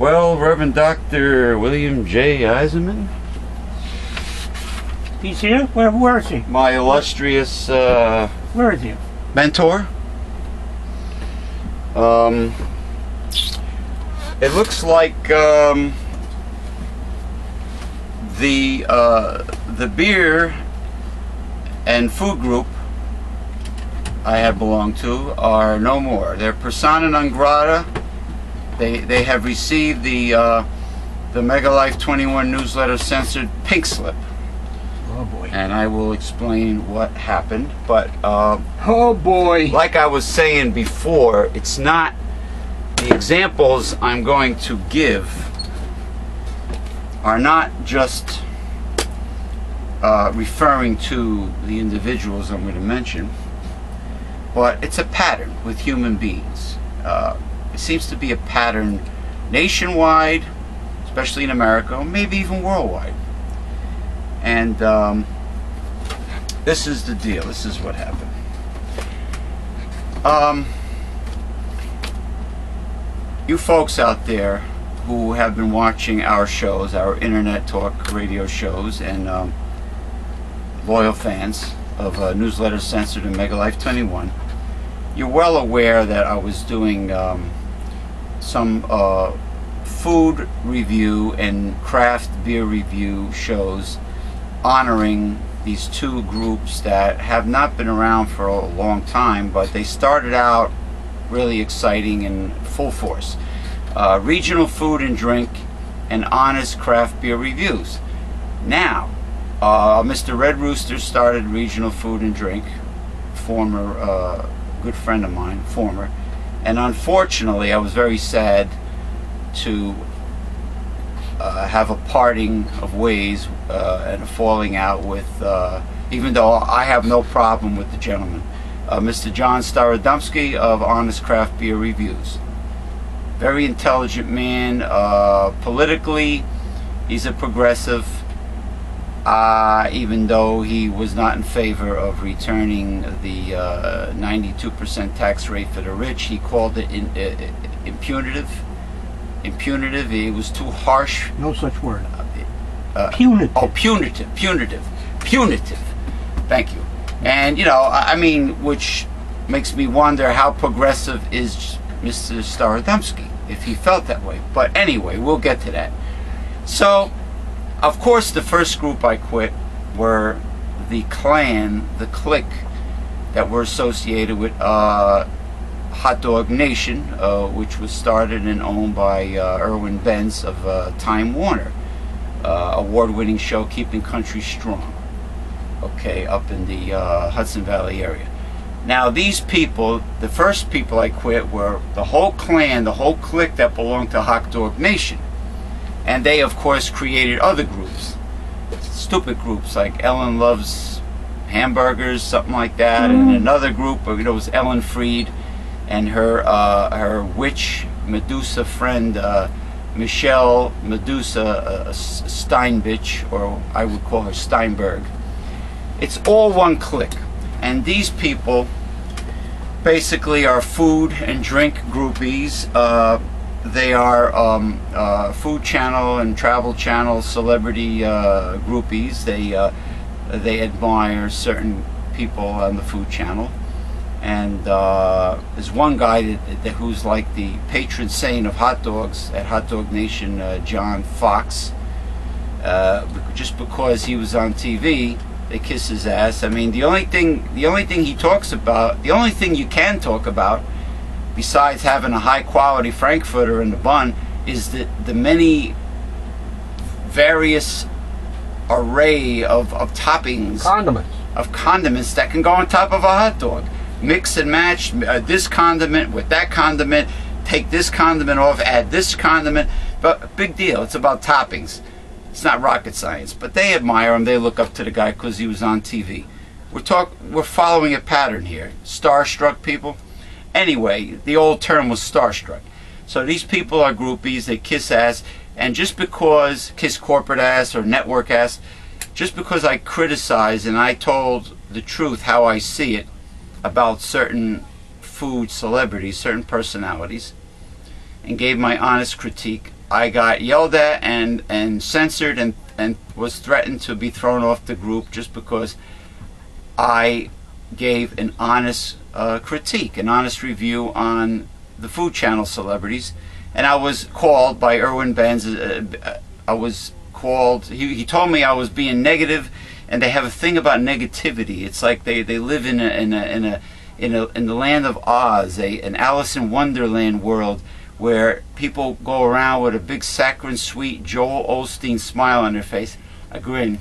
Well, Reverend Dr. William J. Eisenman. He's here? Where is he? My illustrious Where is he? mentor. It looks like the beer and food group I have belonged to are no more. They're persona non grata. They have received the Megalife 21 newsletter censored pink slip. Oh boy. And I will explain what happened. But oh boy. like I was saying before, it's not the examples I'm going to give are not just referring to the individuals I'm going to mention, but it's a pattern with human beings. It seems to be a pattern nationwide, especially in America, maybe even worldwide. And this is the deal. This is what happened. You folks out there who have been watching our shows, our internet talk radio shows, and loyal fans of Newsletter Censored and Megalife 21, you're well aware that I was doing some food review and craft beer review shows honoring these two groups that have not been around for a long time, but they started out really exciting and full force. Regional Food and Drink and Honest Craft Beer Reviews. Now, Mr. Red Rooster started Regional Food and Drink, former good friend of mine, and unfortunately I was very sad to have a parting of ways and a falling out with, even though I have no problem with the gentleman, Mr. John Starodumsky of Honest Craft Beer Reviews. Very intelligent man. Politically, he's a progressive, even though he was not in favor of returning the 92% tax rate for the rich. He called it impunitive. It was too harsh. No such word. Punitive. Oh, punitive. Thank you. And you know, I mean, which makes me wonder how progressive is Mr. Starodumsky, if he felt that way. But anyway, we'll get to that. So, of course, the first group I quit were the clan, the clique that were associated with Hot Dog Nation, which was started and owned by Irwin Benz of Time Warner, award-winning show Keeping Country Strong, okay, up in the Hudson Valley area. Now these people, the first people I quit were the whole clan, the whole clique that belonged to Hot Dog Nation. And they, of course, created other groups, stupid groups like Ellen Loves Hamburgers, something like that, and another group, you know, was Ellen Freed and her witch Medusa friend, Michelle Medusa Steinbitch, or I would call her Steinberg. It's all one clique, and these people basically are food and drink groupies. They are Food Channel and Travel Channel celebrity groupies. They admire certain people on the Food Channel, and there's one guy who's like the patron saint of hot dogs at Hot Dog Nation, John Fox. Just because he was on TV, they kiss his ass. I mean, the only thing he talks about, the only thing you can talk about, besides having a high quality Frankfurter in the bun, is the many various array of toppings, condiments that can go on top of a hot dog. Mix and match this condiment with that condiment, take this condiment off, add this condiment. But big deal, it's about toppings. It's not rocket science, but they admire him. They look up to the guy because he was on TV. We're following a pattern here. Starstruck people. Anyway, the old term was starstruck. So these people are groupies. They kiss ass, and just because kiss corporate ass or network ass, just because I criticize and I told the truth how I see it about certain food celebrities, certain personalities, and gave my honest critique, I got yelled at and censored and was threatened to be thrown off the group just because I gave an honest critique, an honest review on the Food Channel celebrities. And I was called by Irwin Benz. I was called. He told me I was being negative, and they have a thing about negativity. It's like they live in the land of Oz, an Alice in Wonderland world, where people go around with a big saccharine sweet Joel Osteen smile on their face, a grin,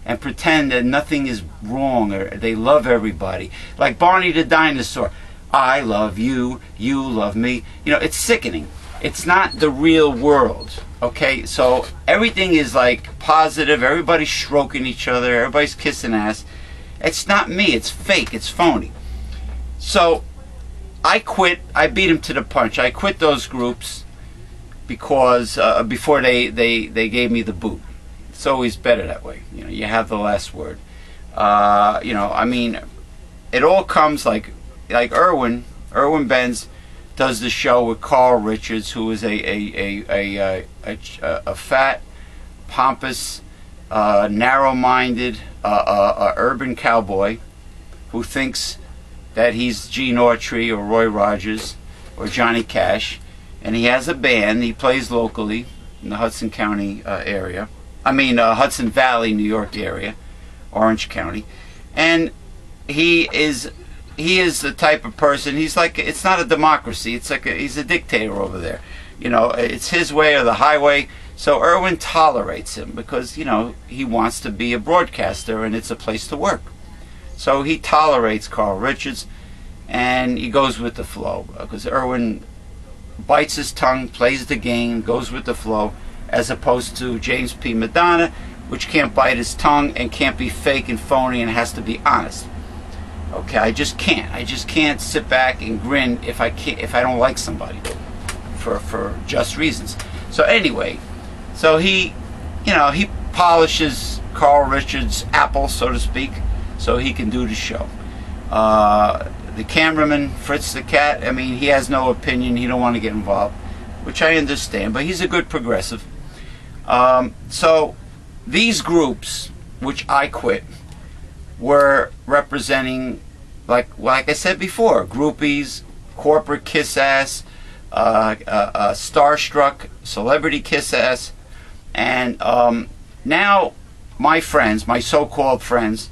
and pretend that nothing is wrong, or they love everybody. Like Barney the dinosaur. I love you, you love me. You know, it's sickening. It's not the real world, okay? So everything is like positive, everybody's stroking each other, everybody's kissing ass. It's not me, it's fake, it's phony. So I quit. I beat him to the punch. I quit those groups because before they gave me the boot. It's always better that way. You know, you have the last word. You know, I mean, it all comes like Irwin Benz does the show with Carl Richards, who is a fat, pompous, narrow-minded urban cowboy who thinks that he's Gene Autry or Roy Rogers or Johnny Cash, and he has a band. He plays locally in the Hudson County area. I mean Hudson Valley, New York area, Orange County, and he is the type of person. He's like, it's not a democracy. It's like he's a dictator over there. You know, it's his way or the highway. So Irwin tolerates him because, you know, he wants to be a broadcaster and it's a place to work. So he tolerates Carl Richards, and he goes with the flow because Irwin bites his tongue, plays the game, goes with the flow, as opposed to James P. Madonna, which can't bite his tongue and can't be fake and phony and has to be honest. Okay, I just can't sit back and grin if I don't like somebody for just reasons. So anyway, so he polishes Carl Richards' apple, so to speak, so he can do the show. The cameraman, Fritz the Cat, I mean, he has no opinion. He don't want to get involved, which I understand, but he's a good progressive. So these groups, which I quit, were representing, like I said before, groupies, corporate kiss ass, starstruck, celebrity kiss ass, and now my friends, my so-called friends,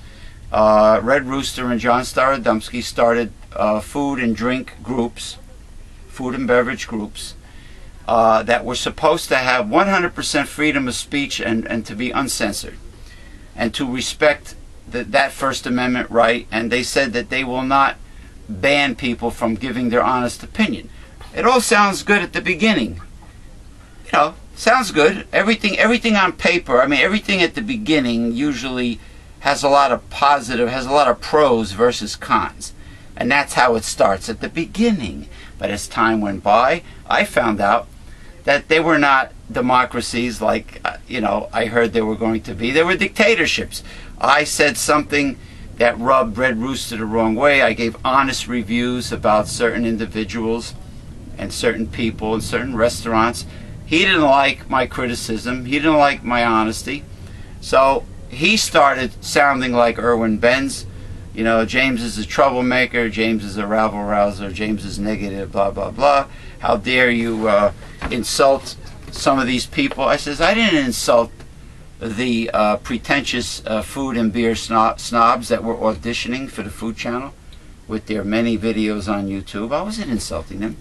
Red Rooster and John Starodumsky started food and drink groups, food and beverage groups, that were supposed to have 100% freedom of speech and to be uncensored and to respect that First Amendment right. And they said that they will not ban people from giving their honest opinion. It all sounds good at the beginning. You know, sounds good. Everything on paper, I mean, everything at the beginning usually has a lot of positive, has a lot of pros versus cons. And that's how it starts at the beginning. But as time went by, I found out that they were not democracies like, you know, I heard they were going to be. They were dictatorships. I said something that rubbed Red Rooster the wrong way. I gave honest reviews about certain individuals and certain people and certain restaurants. He didn't like my criticism. He didn't like my honesty. So he started sounding like Irwin Benz. You know, James is a troublemaker, James is a rabble-rouser, James is negative, blah, blah, blah. How dare you insult some of these people? I says, I didn't insult the pretentious food and beer snobs that were auditioning for the Food Channel with their many videos on YouTube. I wasn't insulting them.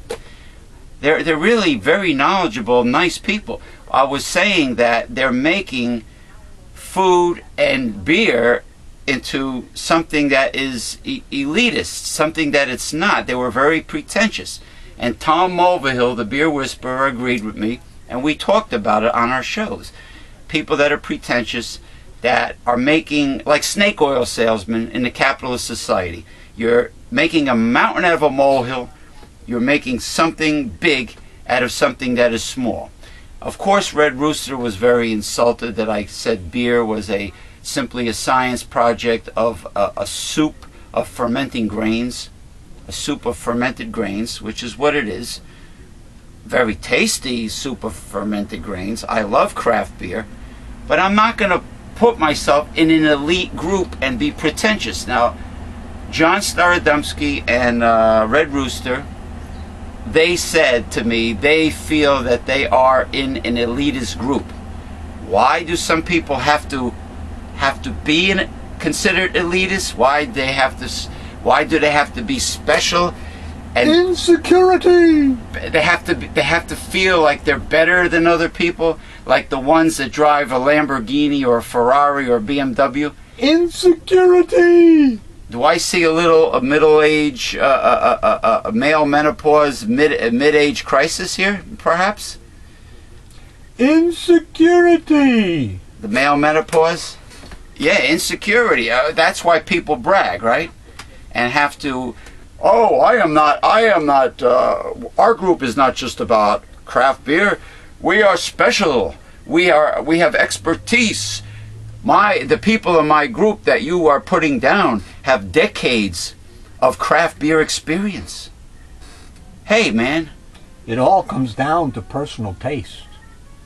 They're really very knowledgeable, nice people. I was saying that they're making food and beer into something that is elitist, something that it's not. They were very pretentious. And Tom Mulvihill, the beer whisperer, agreed with me, and we talked about it on our shows. People that are pretentious, that are making, like snake oil salesmen in the capitalist society. You're making a mountain out of a molehill. You're making something big out of something that is small. Of course, Red Rooster was very insulted that I said beer was simply a science project of a soup of fermenting grains, a soup of fermented grains, which is what it is. very tasty super fermented grains. I love craft beer, but I'm not going to put myself in an elite group and be pretentious. Now, John Starodumsky and Red Rooster, they said to me they feel that they are in an elitist group. Why do some people have to be considered elitist? Why do they have to be special? And insecurity. They have to feel like they're better than other people, like the ones that drive a Lamborghini or a Ferrari or a BMW. Insecurity. Do I see a middle-age, male menopause, mid-age crisis here, perhaps? Insecurity. The male menopause? Yeah, insecurity. That's why people brag, right? And have to, oh, I am not, our group is not just about craft beer. We are special. We have expertise. The people in my group that you are putting down have decades of craft beer experience. Hey, man. It all comes down to personal taste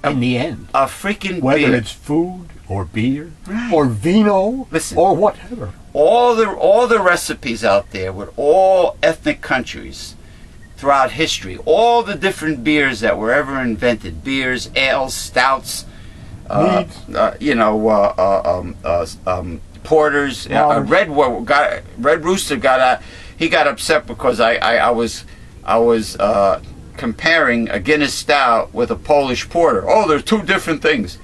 in the end. A freaking Whether beer. it's food or beer, right, or vino, listen, or whatever. All the recipes out there with all ethnic countries throughout history, all the different beers that were ever invented, beers, ales, stouts, porters. Red Rooster got upset because I was comparing a Guinness stout with a Polish porter. Oh, they're two different things.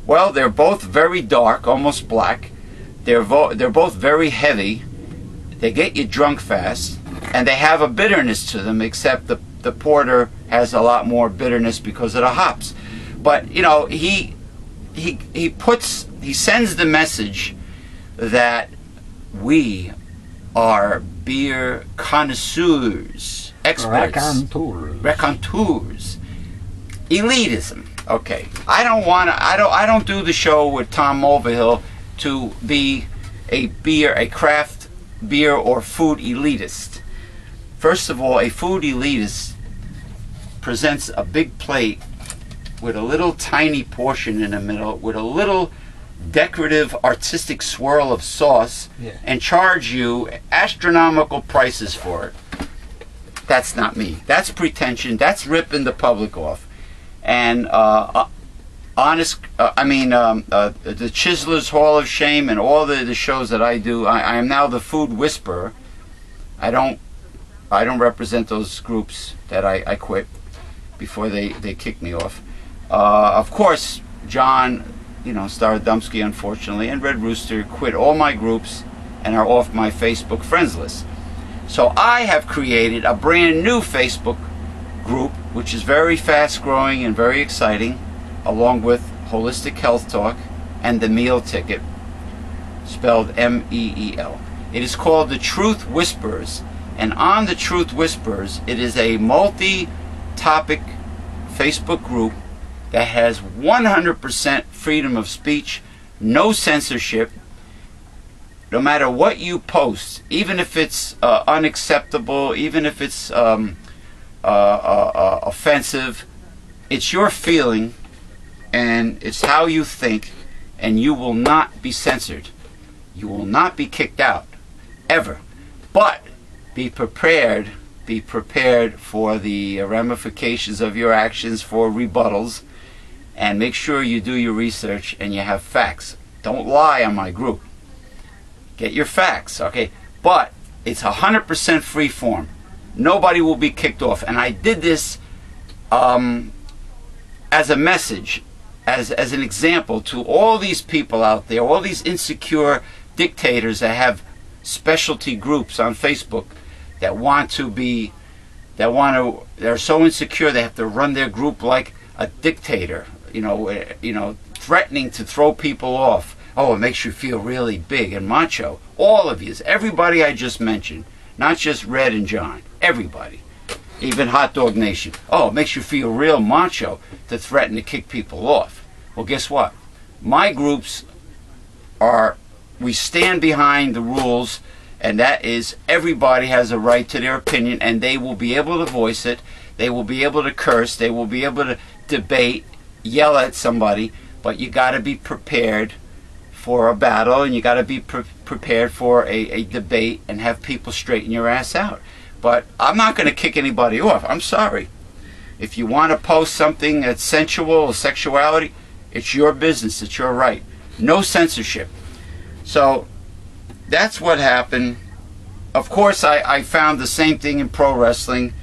Well, they're both very dark, almost black. They're both very heavy. They get you drunk fast, and they have a bitterness to them, except the porter has a lot more bitterness because of the hops. But you know, he sends the message that we are beer connoisseurs, experts, raconteurs, elitism. Okay, I don't do the show with Tom Mulvihill to be a craft beer or food elitist. First of all, a food elitist presents a big plate with a little tiny portion in the middle, with a little decorative artistic swirl of sauce, and charge you astronomical prices for it. That's not me. That's pretension. That's ripping the public off. And the Chiselers Hall of Shame and all the shows that I do, I am now the food whisperer. I don't represent those groups that I quit before they kicked me off. Of course, John, Starodumsky, unfortunately, and Red Rooster quit all my groups and are off my Facebook friends list. So I have created a brand new Facebook group, which is very fast growing and very exciting, along with Holistic Health Talk and the Meal Ticket, spelled M-E-E-L. It is called the Truth Whispers, and on the Truth Whispers, it is a multi-topic Facebook group that has 100% freedom of speech, no censorship. No matter what you post, even if it's unacceptable, even if it's offensive, it's your feeling and it's how you think, and you will not be censored. You will not be kicked out, ever. But be prepared for the ramifications of your actions, for rebuttals, and make sure you do your research and you have facts. Don't lie on my group. Get your facts, okay? But it's 100% free form. Nobody will be kicked off. And I did this as a message, as an example to all these people out there, all these insecure dictators that have specialty groups on Facebook that they're so insecure they have to run their group like a dictator, threatening to throw people off. Oh, it makes you feel really big and macho. All of you, everybody I just mentioned, not just Red and John, everybody, even Hot Dog Nation. Oh, it makes you feel real macho to threaten to kick people off. Well, guess what? My groups we stand behind the rules And that is, everybody has a right to their opinion, and they will be able to voice it. They will be able to curse. They will be able to debate, yell at somebody. But you got to be prepared for a battle, and you got to be prepared for a debate and have people straighten your ass out. But I'm not going to kick anybody off. I'm sorry. If you want to post something that's sensual or sexuality, it's your business. It's your right. No censorship. So that's what happened. Of course, I found the same thing in pro wrestling.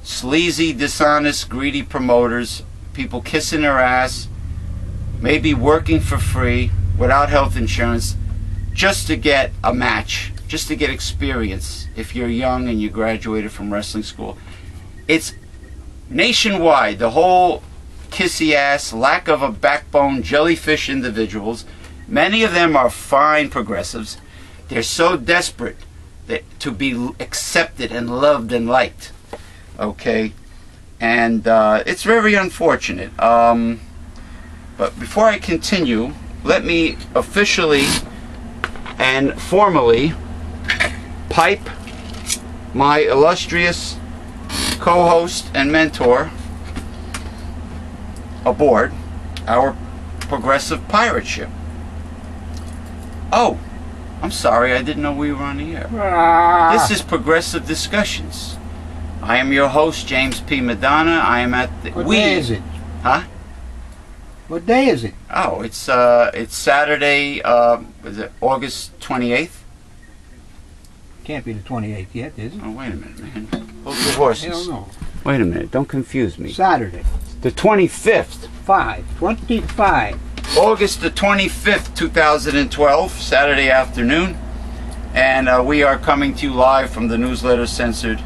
Sleazy, dishonest, greedy promoters, people kissing their ass, maybe working for free without health insurance just to get a match, just to get experience if you're young and you graduated from wrestling school. It's nationwide, the whole kissy ass, lack of a backbone, jellyfish individuals. Many of them are fine progressives. They're so desperate to be accepted and loved and liked. Okay? And it's very unfortunate. But before I continue, let me officially and formally pipe my illustrious co-host and mentor aboard our progressive pirate ship. Oh, I'm sorry, I didn't know we were on the air. This is Progressive Discussions. I am your host, James P. Madonna. I am at the... What day is it? Huh? What day is it? Oh, it's Saturday, is it August 28th? Can't be the 28th yet, is it? Oh, wait a minute, man. Hold your horses. I don't know. Wait a minute, don't confuse me. Saturday. The 25th. 25. August the 25th, 2012, Saturday afternoon. And we are coming to you live from the Newsletter Censored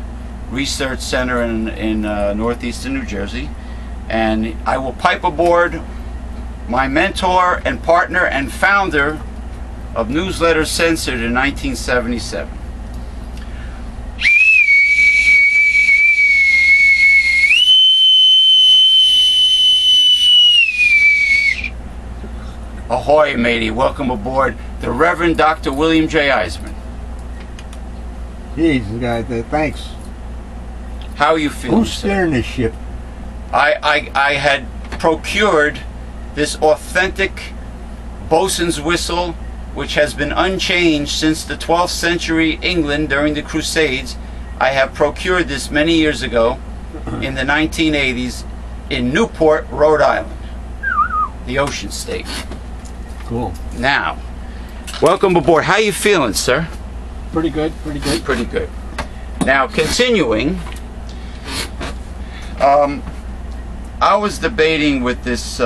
Research Center in northeastern New Jersey. And I will pipe aboard my mentor and partner and founder of Newsletter Censored in 1977. Ahoy, matey. Welcome aboard the Reverend Dr. William J. Eisman. Jeez, guys, thanks. How are you feeling, Who's steering this ship? I had procured this authentic bosun's whistle, which has been unchanged since the 12th century England during the Crusades. I have procured this many years ago in the 1980s in Newport, Rhode Island, the Ocean State. Cool. Now, welcome aboard. How you feeling, sir? Pretty good, pretty good. Pretty good. Now, continuing, I was debating with this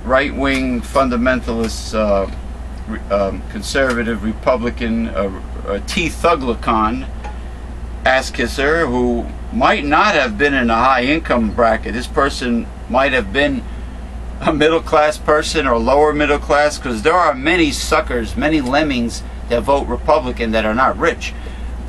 right-wing fundamentalist conservative Republican T. Thuglicon ass-kisser who might not have been in a high-income bracket. This person might have been a middle-class person or lower middle class, because there are many suckers, many lemmings that vote Republican that are not rich.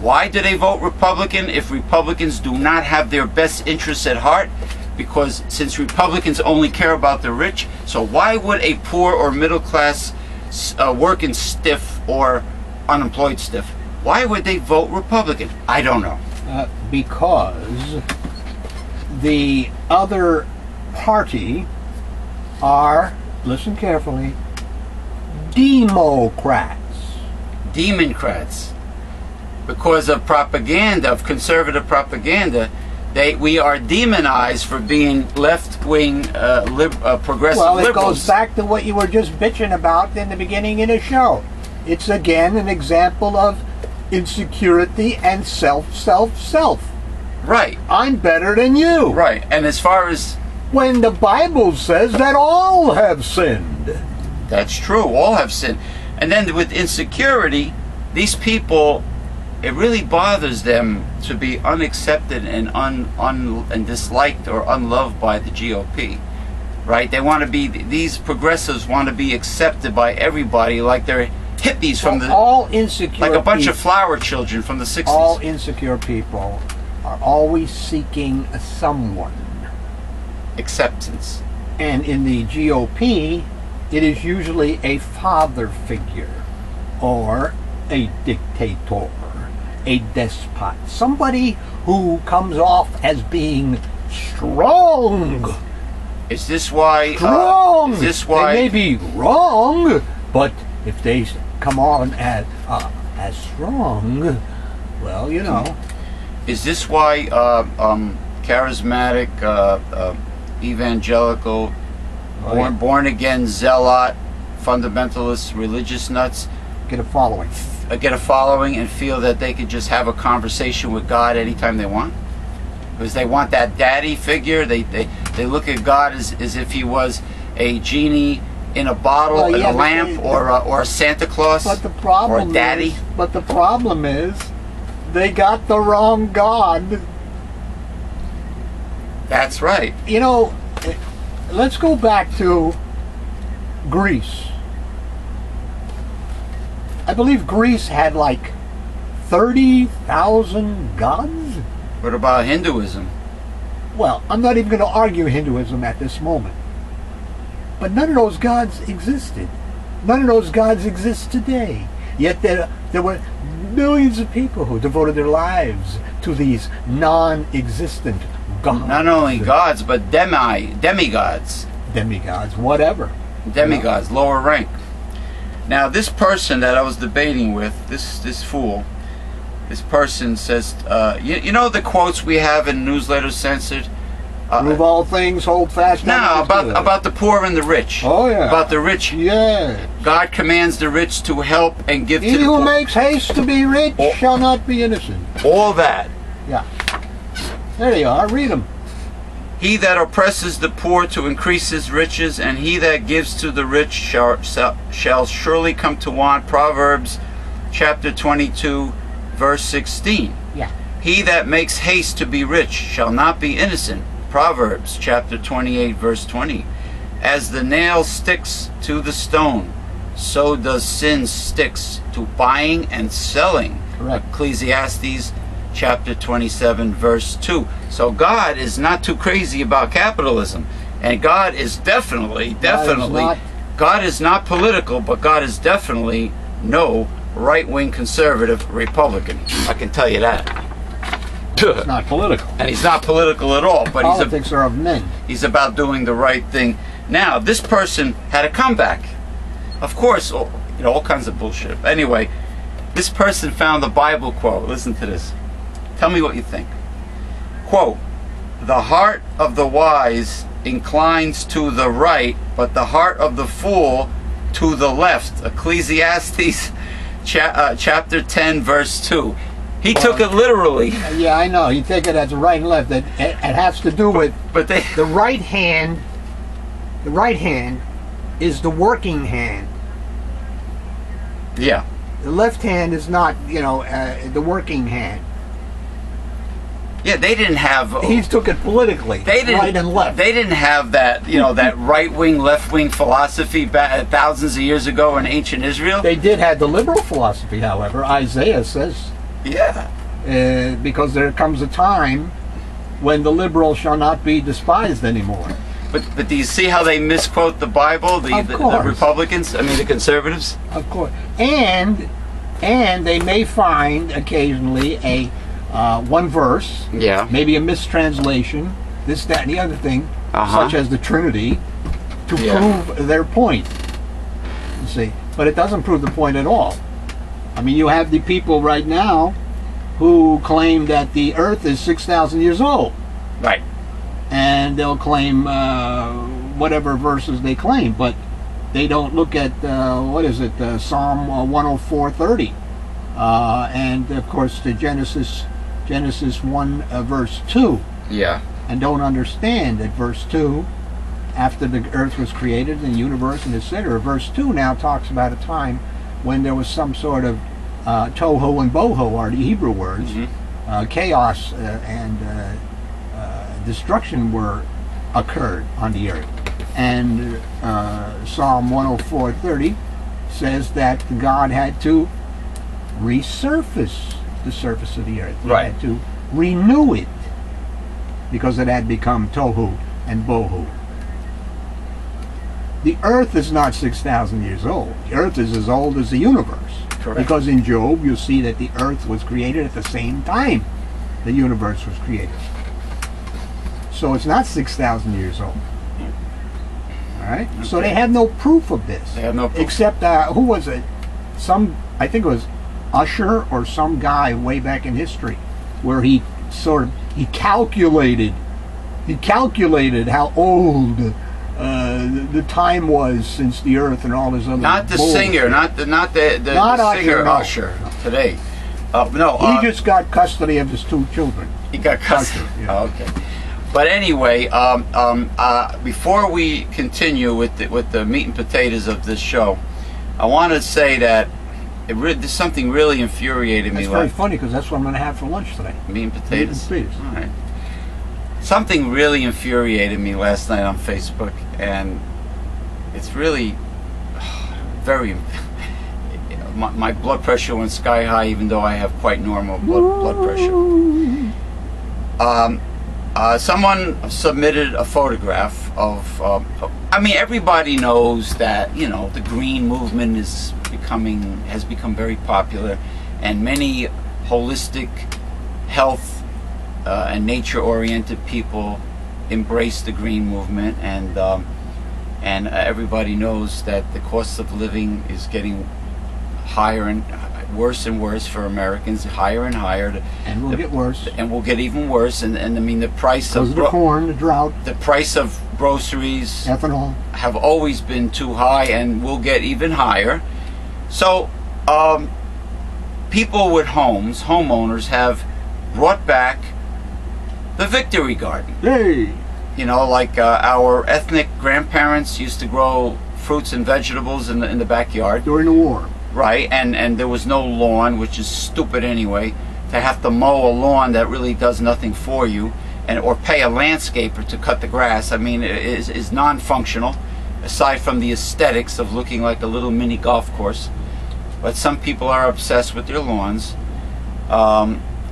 Why do they vote Republican if Republicans do not have their best interests at heart? Because since Republicans only care about the rich, so why would a poor or middle-class working stiff or unemployed stiff, why would they vote Republican? I don't know. Because the other party are, listen carefully, Democrats. Democrats. Because of propaganda, of conservative propaganda, we are demonized for being left-wing progressive Well, it liberals. goes back to what you were just bitching about in the beginning of the show. It's again an example of insecurity and self. Right. I'm better than you. Right. And as far as... When the Bible says that all have sinned. That's true. All have sinned. And then with insecurity, these people, it really bothers them to be unaccepted and and disliked or unloved by the GOP. Right? They want to be, these progressives want to be accepted by everybody like they're hippies from the... All insecure like a bunch people, of flower children from the 60s. All insecure people are always seeking someone. Acceptance. And in the GOP, it is usually a father figure or a dictator, a despot, somebody who comes off as being strong. Is this why? Strong. Is this why? They may be wrong, but if they come on as strong, well, you know. Is this why charismatic, evangelical, born again zealot, fundamentalist, religious nuts Get a following. Get a following and feel that they could just have a conversation with God anytime they want? Because they want that daddy figure. They look at God as if he was a genie in a bottle, in a lamp, or a Santa Claus, but the problem or a daddy. But the problem is, they got the wrong God. That's right. You know, let's go back to Greece. I believe Greece had like 30,000 gods. What about Hinduism? Well, I'm not even going to argue Hinduism at this moment. But none of those gods existed. None of those gods exist today. Yet there were millions of people who devoted their lives to these non-existent gods. Not only gods, but demigods. Demigods, whatever. Demigods, lower rank. Now, this person that I was debating with, this fool, this person says, you know the quotes we have in Newsletters Censored? Prove all things, hold fast. No, about the poor and the rich. Oh, yeah. About the rich. Yeah. God commands the rich to help and give to the He poor. who makes haste to be rich shall not be innocent. All that. Yeah. There you are. Read them. He that oppresses the poor to increase his riches, and he that gives to the rich shall surely come to want. Proverbs chapter 22, verse 16. Yeah. He that makes haste to be rich shall not be innocent. Proverbs chapter 28, verse 20. As the nail sticks to the stone, so does sin sticks to buying and selling. Correct. Ecclesiastes chapter 27, verse 2. So God is not too crazy about capitalism. And God is definitely, God is not political, but God is definitely no right-wing conservative Republican. I can tell you that. It's not political. And he's not political at all, but politics are of men. He's about doing the right thing. Now, this person had a comeback. Of course, all kinds of bullshit. Anyway, this person found the Bible quote. Listen to this. Tell me what you think. Quote, "The heart of the wise inclines to the right, but the heart of the fool to the left." Ecclesiastes chapter 10, verse 2. He took it literally. Yeah, I know. You take it as a right and left. It has to do with the right hand. The right hand is the working hand. Yeah. The left hand is not, the working hand. Yeah, they didn't have. He took it politically. Right and left. They didn't have that, that right wing, left wing philosophy thousands of years ago in ancient Israel. They did have the liberal philosophy, however. Isaiah says. Yeah. Because there comes a time when the liberal shall not be despised anymore. But do you see how they misquote the Bible? The Republicans, the conservatives? Of course. And they may find occasionally a one verse, maybe a mistranslation, this, that, and the other thing, such as the Trinity, to prove their point. You see, but it doesn't prove the point at all. You have the people right now who claim that the Earth is 6,000 years old. Right. And they'll claim whatever verses they claim, but they don't look at Psalm 104:30, and of course the Genesis 1 verse 2. Yeah. And don't understand that verse 2, after the Earth was created and the universe and etc., verse 2 now talks about a time when there was some sort of tohu and bohu are the Hebrew words, chaos and destruction occurred on the earth. And Psalm 104:30 says that God had to resurface the surface of the earth. He had to renew it because it had become tohu and bohu. the Earth is not 6,000 years old. The Earth is as old as the universe. Correct. Because in Job, you'll see that the Earth was created at the same time the universe was created. So it's not 6,000 years old. All right? Okay. So they have no proof of this. They have no proof. Except, who was it? I think it was Usher or some guy way back in history, where he calculated how old the time was since the Earth and all this other. Not the bullshit. singer, not the singer Usher today. No, he just got custody of his 2 children. He got custody. Usher, yeah. Oh, okay. But anyway, before we continue with the meat and potatoes of this show, I want to say that there's something really infuriated me. That's very funny because that's what I'm going to have for lunch today. Meat and potatoes. Meat and potatoes. All right. Something really infuriated me last night on Facebook, and it's really very. My blood pressure went sky high, even though I have quite normal blood pressure. Someone submitted a photograph of. I mean, everybody knows that the green movement has become very popular, and many holistic health and nature-oriented people embrace the green movement, and everybody knows that the cost of living is getting higher and worse for Americans, higher and higher, and will get worse, and will get even worse. And I mean, the price of the corn, the drought, the price of groceries, ethanol, have always been too high, and will get even higher. So, people with homeowners have brought back the Victory Garden. Yay! Like our ethnic grandparents used to grow fruits and vegetables in the backyard during the war. Right, and there was no lawn, which is stupid anyway. To have to mow a lawn that really does nothing for you, or pay a landscaper to cut the grass, I mean, is non-functional, aside from the aesthetics of looking like a little mini golf course. But some people are obsessed with their lawns.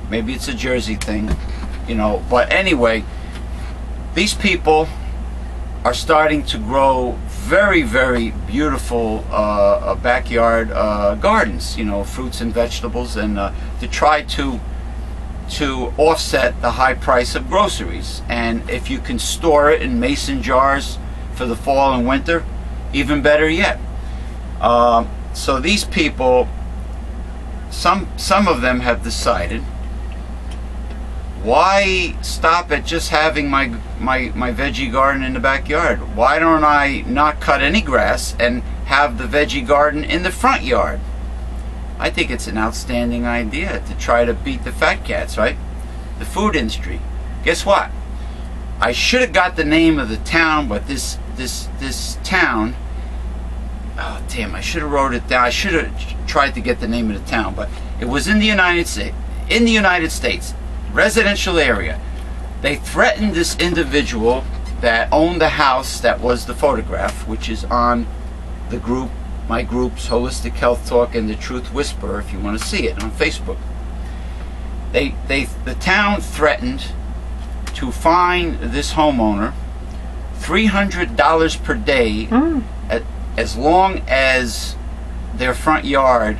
Maybe it's a Jersey thing, But anyway, these people are starting to grow very, very beautiful backyard gardens, fruits and vegetables, and to try to offset the high price of groceries. And if you can store it in mason jars for the fall and winter, even better yet. So these people, some of them have decided, why stop at just having my veggie garden in the backyard? Why don't I not cut any grass and have the veggie garden in the front yard? I think it's an outstanding idea to try to beat the fat cats, right? The food industry. Guess what? I should have got the name of the town, but this town, oh damn, I should have wrote it down. I should have tried to get the name of the town, but it was in the United States. Residential area. They threatened this individual that owned the house that was the photograph, which is on the group, my groups, Holistic Health Talk and the Truth Whisperer, if you want to see it on Facebook. The town threatened to fine this homeowner $300 per day as long as their front yard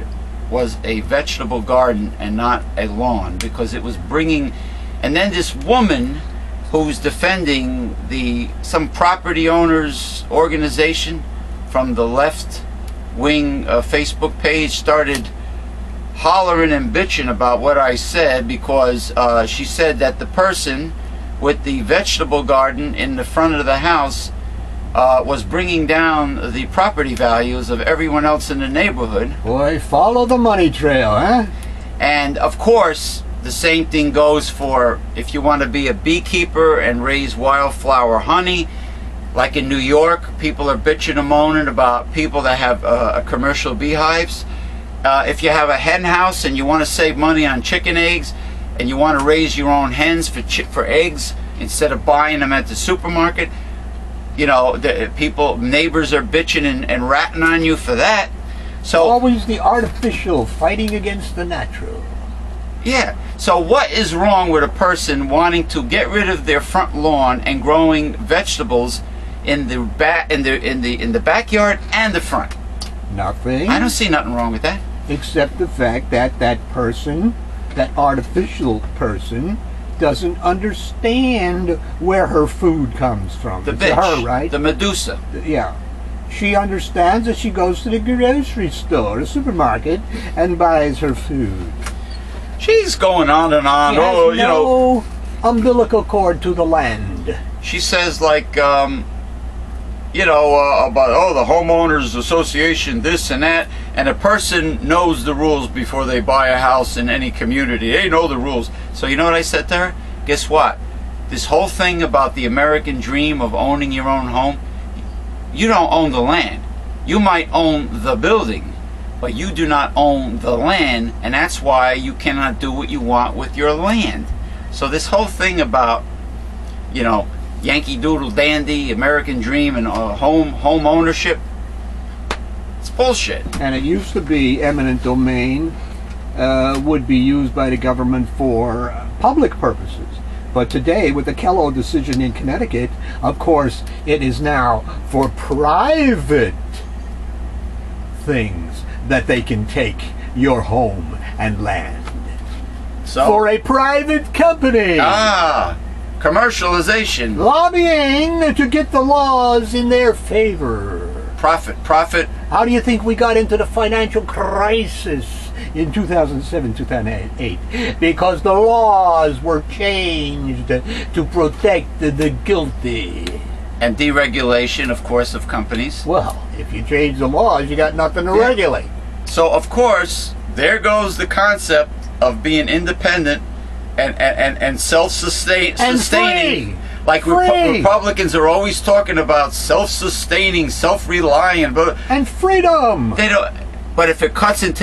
was a vegetable garden and not a lawn, because it was bringing. And then this woman who's defending some property owners organization from the left wing Facebook page started hollering and bitching about what I said, because she said that the person with the vegetable garden in the front of the house was bringing down the property values of everyone else in the neighborhood. Boy, follow the money trail, huh? And of course, the same thing goes for if you want to be a beekeeper and raise wildflower honey. Like in New York, people are bitching and moaning about people that have commercial beehives. If you have a hen house and you want to save money on chicken eggs, and you want to raise your own hens for eggs instead of buying them at the supermarket, neighbors are bitching and ratting on you for that. So always the artificial fighting against the natural. Yeah. So what is wrong with a person wanting to get rid of their front lawn and growing vegetables in the backyard and the front. Nothing. I don't see nothing wrong with that. Except the fact that that person, that artificial person, doesn't understand where her food comes from. The it's bitch, her, right? the Medusa. Yeah. She understands that she goes to the grocery store, the supermarket, and buys her food. She's going on and on. She has no umbilical cord to the land. She says, like, about, the homeowners association, this and that, and a person knows the rules before they buy a house in any community. They know the rules. So you know what I said to her? Guess what? This whole thing about the American dream of owning your own home, you don't own the land. You might own the building, but you do not own the land, and that's why you cannot do what you want with your land. So this whole thing about, Yankee Doodle Dandy, American Dream, and home ownership, it's bullshit. And it used to be eminent domain would be used by the government for public purposes. But today, with the Kellogg decision in Connecticut, of course, it is now for private things that they can take your home and land. So, for a private company. Commercialization. Lobbying to get the laws in their favor. Profit. How do you think we got into the financial crisis in 2007, 2008? Because the laws were changed to protect the guilty. And deregulation, of course, of companies. Well, if you change the laws, you got nothing to regulate. So, of course, there goes the concept of being independent and self-sustaining. Free. Like Republicans are always talking about self-sustaining, self-reliant, and freedom. They don't. But if it cuts into